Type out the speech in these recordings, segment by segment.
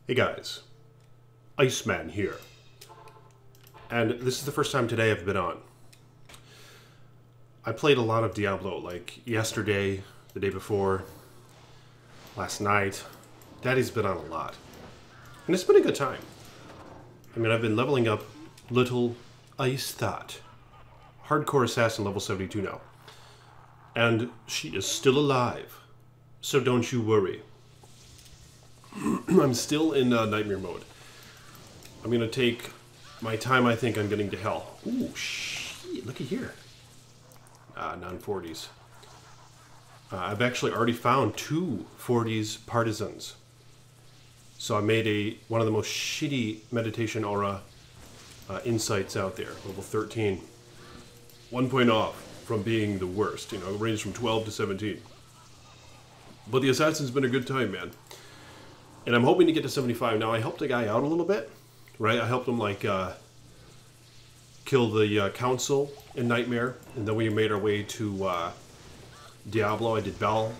Hey guys, Iceman here, and this is the first time today I've been on. I played a lot of Diablo, like yesterday, the day before, last night. Daddy's been on a lot, and it's been a good time. I mean, I've been leveling up little Ice Thought, hardcore assassin level 72 now, and she is still alive, so don't you worry. I'm still in nightmare mode. I'm gonna take my time, I think, on getting to hell. Ooh, shit, looky here. Non-40s. I've actually already found 2 40s partisans. So I made one of the most shitty meditation aura insights out there, level 13. 1 point off from being the worst, you know, ranged from 12 to 17. But the assassin's been a good time, man. And I'm hoping to get to 75. Now, I helped a guy out a little bit, right? I helped him, like, kill the council in Nightmare. And then we made our way to Diablo. I did Bell,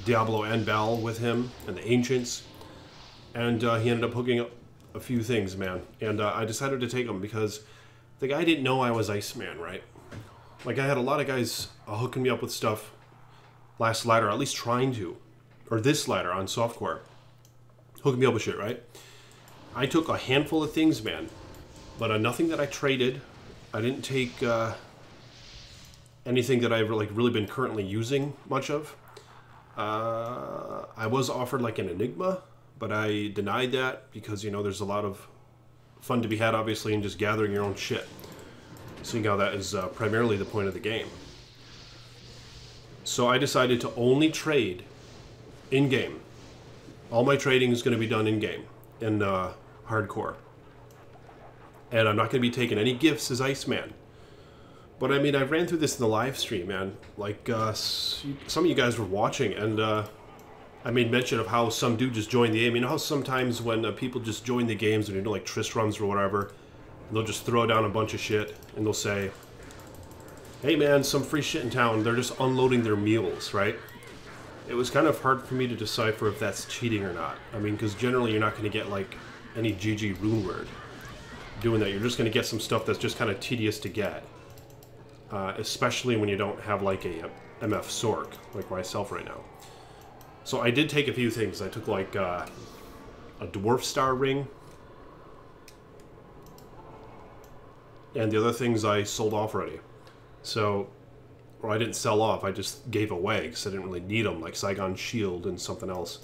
Diablo and Bell with him and the Ancients. And he ended up hooking up a few things, man. And I decided to take him because the guy didn't know I was Iceman, right? Like, I had a lot of guys hooking me up with stuff last ladder, at least trying to. Or this ladder on softcore. Hooking me up with shit, right? I took a handful of things, man. But nothing that I traded. I didn't take anything that I've like really been currently using much of. I was offered like an Enigma, but I denied that because, you know, there's a lot of fun to be had, obviously, in just gathering your own shit. Seeing how that is primarily the point of the game. So I decided to only trade in-game. All my trading is going to be done in-game, in hardcore. And I'm not going to be taking any gifts as Iceman. But I mean, I ran through this in the live stream, man. Like, some of you guys were watching, and I made mention of how some dude just joined the game. You know how sometimes when people just join the games, and you know, like Tristrums or whatever, they'll just throw down a bunch of shit, and they'll say, hey man, some free shit in town. They're just unloading their mules, right? It was kind of hard for me to decipher if that's cheating or not. I mean, because generally you're not going to get, like, any GG rune word doing that. You're just going to get some stuff that's just kind of tedious to get. Especially when you don't have, like, a MF Sork, like myself right now. So I did take a few things. I took, like, a Dwarf Star ring. And the other things I sold off already. So... Or I didn't sell off, I just gave away because I didn't really need them, like Saigon Shield and something else.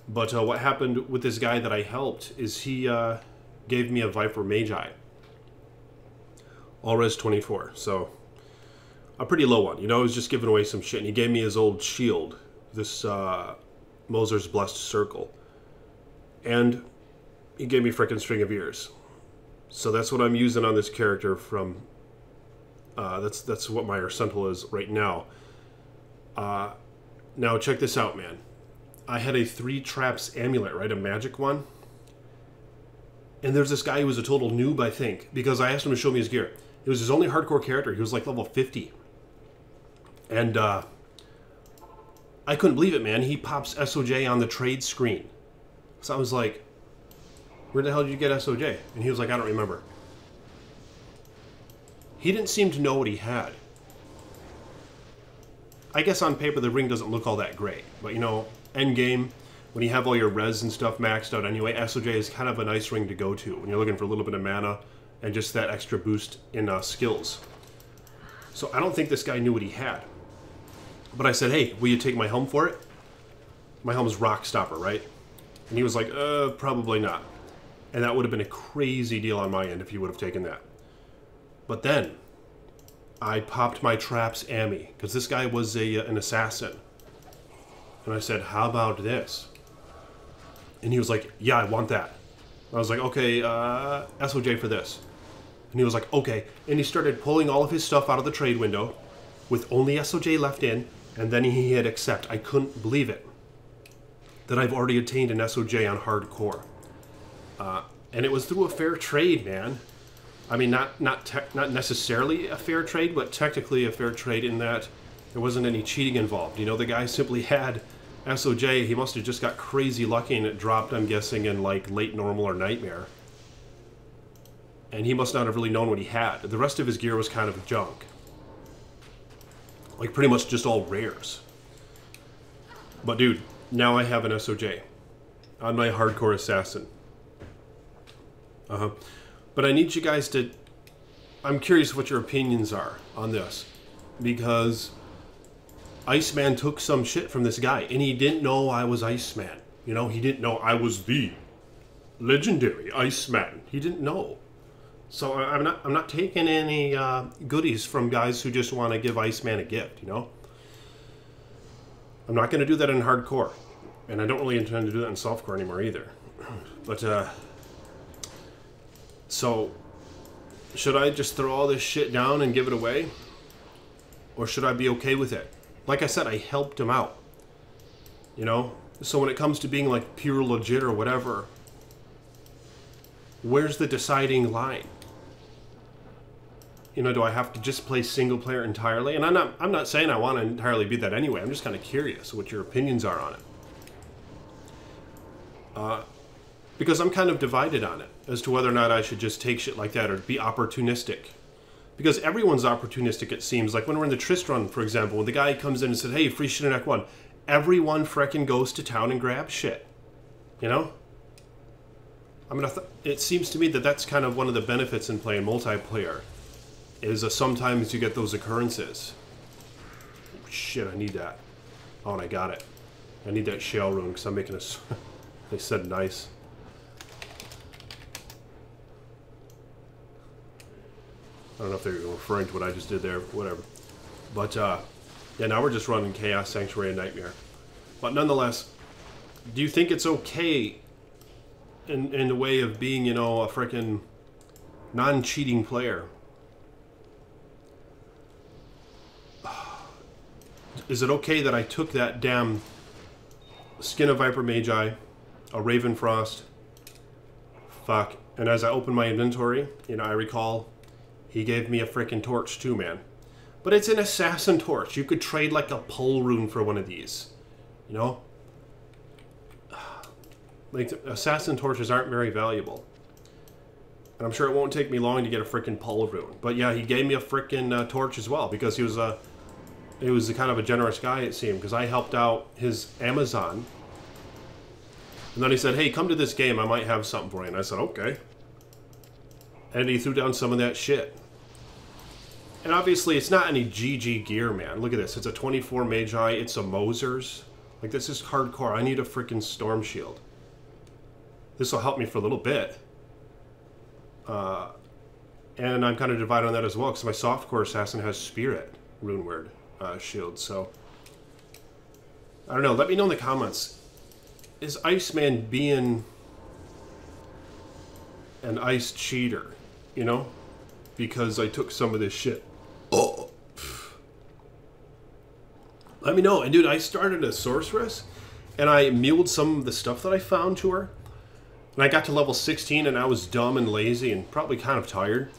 But what happened with this guy that I helped is he gave me a Viper Magi. All res 24, so a pretty low one. You know, I was just giving away some shit, and he gave me his old shield, this Moser's Blessed Circle. And he gave me a frickin' string of ears. So that's what I'm using on this character from... that's what my Arsental is right now. Now check this out, man. I had a 3 traps amulet, right? A magic one. And there's this guy who was a total noob, I think, because I asked him to show me his gear. It was his only hardcore character. He was like level 50. And I couldn't believe it, man. He pops SOJ on the trade screen. So I was like, where the hell did you get SOJ? And he was like, I don't remember. He didn't seem to know what he had. I guess on paper the ring doesn't look all that great. But, you know, endgame, when you have all your res and stuff maxed out anyway, SOJ is kind of a nice ring to go to when you're looking for a little bit of mana and just that extra boost in skills. So I don't think this guy knew what he had. But I said, hey, will you take my helm for it? My helm's Rock Stopper, right? And he was like, probably not. And that would have been a crazy deal on my end if you would have taken that. But then, I popped my traps Ammy, because this guy was an assassin. And I said, how about this? And he was like, yeah, I want that. I was like, okay, SOJ for this. And he was like, okay. And he started pulling all of his stuff out of the trade window, with only SOJ left in, and then he hit accept. I couldn't believe it. That I've already attained an SOJ on hardcore. And it was through a fair trade, man. I mean, not necessarily a fair trade, but technically a fair trade in that there wasn't any cheating involved. You know, the guy simply had SOJ, he must have just got crazy lucky and it dropped, I'm guessing, in like late normal or nightmare. And he must not have really known what he had. The rest of his gear was kind of junk. Like pretty much just all rares. But dude, now I have an SOJ on my hardcore assassin. But I need you guys to... I'm curious what your opinions are on this. Because Iceman took some shit from this guy. And he didn't know I was Iceman. You know, he didn't know I was the legendary Iceman. He didn't know. So I'm not taking any goodies from guys who just want to give Iceman a gift, you know? I'm not going to do that in hardcore. And I don't really intend to do that in softcore anymore either. But, so, should I just throw all this shit down and give it away? Or should I be okay with it? Like I said, I helped him out. You know? So when it comes to being like pure legit or whatever, where's the deciding line? You know, do I have to just play single player entirely? And I'm not saying I want to entirely be that anyway. I'm just kind of curious what your opinions are on it. Because I'm kind of divided on it as to whether or not I should just take shit like that or be opportunistic. Because everyone's opportunistic, it seems. Like when we're in the Trist run, for example, when the guy comes in and says, hey, free shit in Act 1, everyone frickin' goes to town and grabs shit. You know? I mean, it seems to me that that's kind of one of the benefits in playing multiplayer. Is sometimes you get those occurrences. Oh, shit, I need that. Oh, and I got it. I need that shell rune because I'm making a... They said nice. I don't know if they're referring to what I just did there, whatever. But, yeah, now we're just running Chaos, Sanctuary, and Nightmare. But nonetheless, do you think it's okay in the way of being, you know, a frickin' non-cheating player? Is it okay that I took that damn Skin of Viper Magi, a Raven Frost, fuck, and as I open my inventory, you know, I recall he gave me a freaking torch too, man. But it's an assassin torch. You could trade like a pull rune for one of these, you know? Like, assassin torches aren't very valuable. And I'm sure it won't take me long to get a freaking pull rune. But yeah, he gave me a freaking torch as well because he was a... He was kind of a generous guy, it seemed, because I helped out his Amazon. And then he said, hey, come to this game, I might have something for you. And I said, okay. And he threw down some of that shit. And obviously, it's not any GG gear, man. Look at this. It's a 24 Magi. It's a Moser's. Like, this is hardcore. I need a freaking Storm Shield. This will help me for a little bit. And I'm kind of divided on that as well, because my softcore assassin has Spirit Runeward shield, so... I don't know. Let me know in the comments. Is Iceman being an ice cheater, you know? Because I took some of this shit. Oh. Let me know. And dude, I started a sorceress, and I muled some of the stuff that I found to her. And I got to level 16, and I was dumb and lazy and probably kind of tired.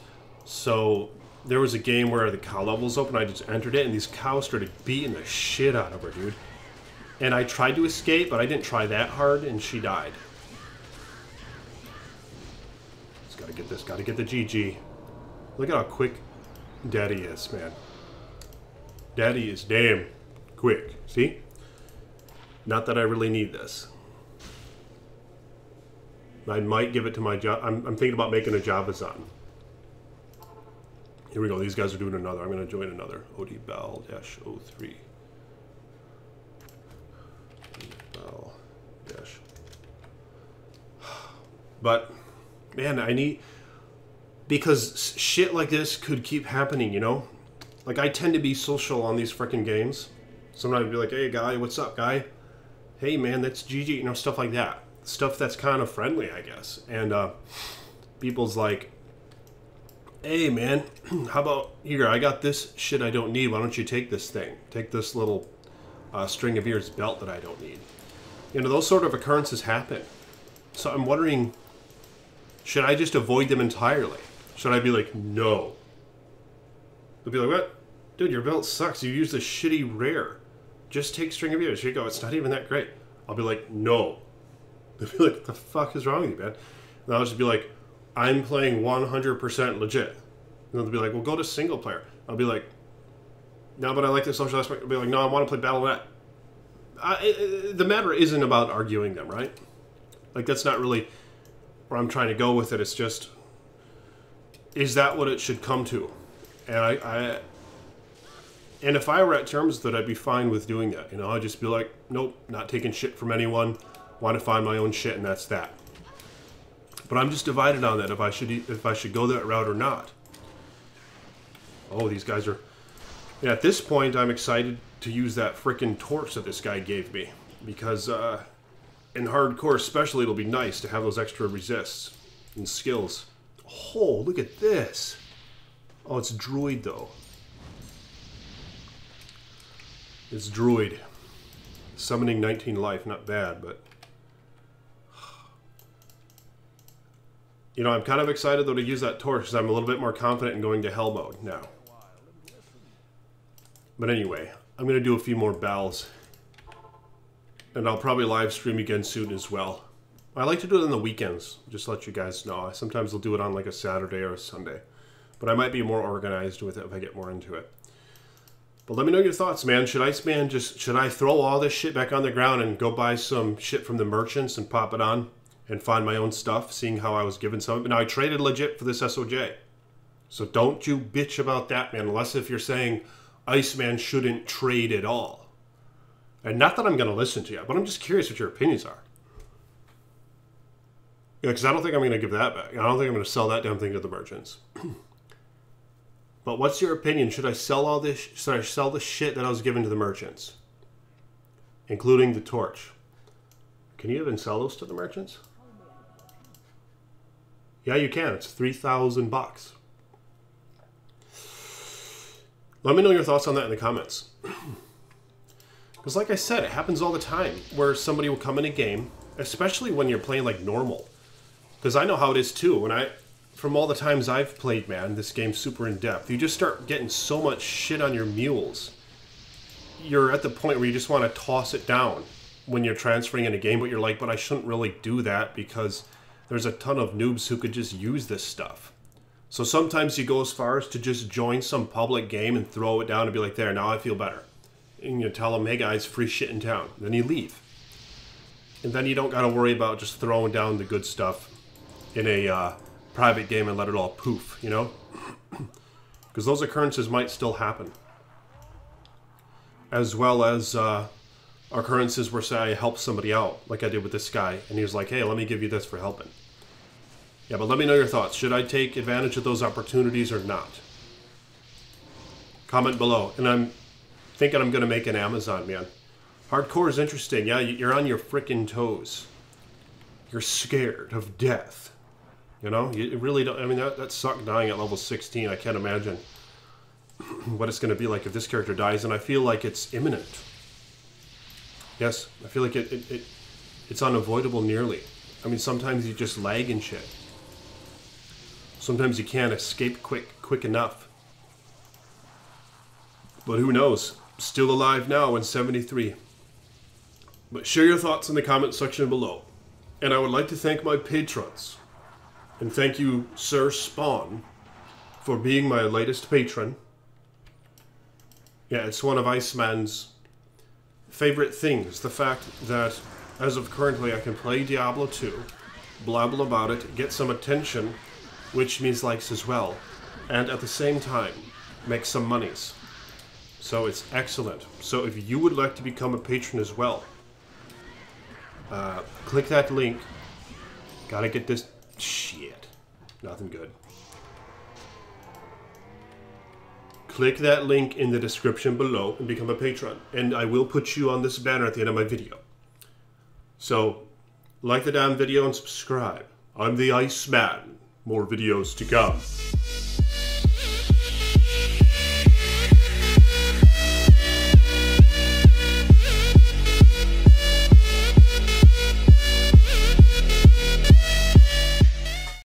So there was a game where the cow level's open, I just entered it, and these cows started beating the shit out of her, dude. And I tried to escape, but I didn't try that hard, and she died. Just gotta get this, gotta get the GG. Look at how quick Daddy is, man. Daddy is damn quick, see? Not that I really need this. I might give it to my job. I'm thinking about making a Javazan. Here we go. These guys are doing another. I'm going to join another. OD Bal-03. Bal-. But, man, I need... Because shit like this could keep happening, you know? Like, I tend to be social on these freaking games. Sometimes I'd be like, hey, guy, what's up, guy? Hey, man, that's GG. You know, stuff like that. Stuff that's kind of friendly, I guess. And people's like... Hey, man, how about, here, I got this shit I don't need. Why don't you take this thing? Take this little string of ears belt that I don't need. You know, those sort of occurrences happen. So I'm wondering, should I just avoid them entirely? Should I be like, no? They'll be like, what? Dude, your belt sucks. You used a shitty rare. just take string of years. You go, it's not even that great. I'll be like, no. They'll be like, what the fuck is wrong with you, man? And I'll just be like, I'm playing 100% legit. And they'll be like, well, go to single player. I'll be like, no, but I like the social aspect. I'll be like, no, I want to play Battle.net. The matter isn't about arguing them, right? Like, that's not really where I'm trying to go with it. It's just, is that what it should come to? And and if I were at terms that, I'd be fine with doing that. You know, I'd just be like, nope, not taking shit from anyone. Want to find my own shit, and that's that. But I'm just divided on that, if I should go that route or not. Oh, these guys are... Yeah, at this point, I'm excited to use that frickin' torch that this guy gave me. Because in hardcore especially, it'll be nice to have those extra resists and skills. Oh, look at this. Oh, it's druid, though. It's druid. Summoning 19 life, not bad, but... You know, I'm kind of excited, though, to use that torch, because I'm a little bit more confident in going to hell mode now. But anyway, I'm going to do a few more battles. And I'll probably live stream again soon as well. I like to do it on the weekends, just to let you guys know. Sometimes I'll do it on like a Saturday or a Sunday. But I might be more organized with it if I get more into it. But let me know your thoughts, man. Should I throw all this shit back on the ground and go buy some shit from the merchants and pop it on? And find my own stuff, seeing how I was given some. But now I traded legit for this SOJ. So don't you bitch about that, man. Unless if you're saying Iceman shouldn't trade at all. And not that I'm going to listen to you, but I'm just curious what your opinions are. Yeah, because I don't think I'm going to give that back. I don't think I'm going to sell that damn thing to the merchants. But what's your opinion? Should I sell all this? Should I sell the shit that I was given to the merchants? Including the torch. Can you even sell those to the merchants? Yeah, you can. It's 3,000 bucks. Let me know your thoughts on that in the comments. Because like I said, it happens all the time where somebody will come in a game, especially when you're playing like normal. Because I know how it is too. From all the times I've played, man, this game's super in-depth. You just start getting so much shit on your mules. You're at the point where you just want to toss it down when you're transferring in a game, but you're like, but I shouldn't really do that because there's a ton of noobs who could just use this stuff. So sometimes you go as far as to just join some public game and throw it down and be like, there, now I feel better. And you tell them, hey guys, free shit in town. Then you leave. And then you don't got to worry about just throwing down the good stuff in a private game and let it all poof, you know? Because those occurrences might still happen. As well as occurrences where, say, I help somebody out, like I did with this guy, and he was like, hey, let me give you this for helping. Yeah, but let me know your thoughts. Should I take advantage of those opportunities or not? Comment below. And I'm thinking I'm going to make an Amazon, man. Hardcore is interesting. Yeah, you're on your frickin' toes. You're scared of death. You know? You really don't... I mean, that sucked dying at level 16. I can't imagine what it's going to be like if this character dies, and I feel like it's imminent. Yes, I feel like it's unavoidable nearly. I mean, sometimes you just lag and shit. Sometimes you can't escape quick enough. But who knows? Still alive now in 73. But share your thoughts in the comment section below. And I would like to thank my patrons. And thank you, Sir Spawn, for being my latest patron. Yeah, it's one of Iceman's favorite things. The fact that, as of currently, I can play Diablo 2, blabble about it, get some attention, which means likes as well, and at the same time, make some monies. So it's excellent. So if you would like to become a patron as well, click that link. Gotta get this... Shit. Nothing good. Click that link in the description below and become a patron. And I will put you on this banner at the end of my video. So, like the damn video and subscribe. I'm the Iceman. More videos to come.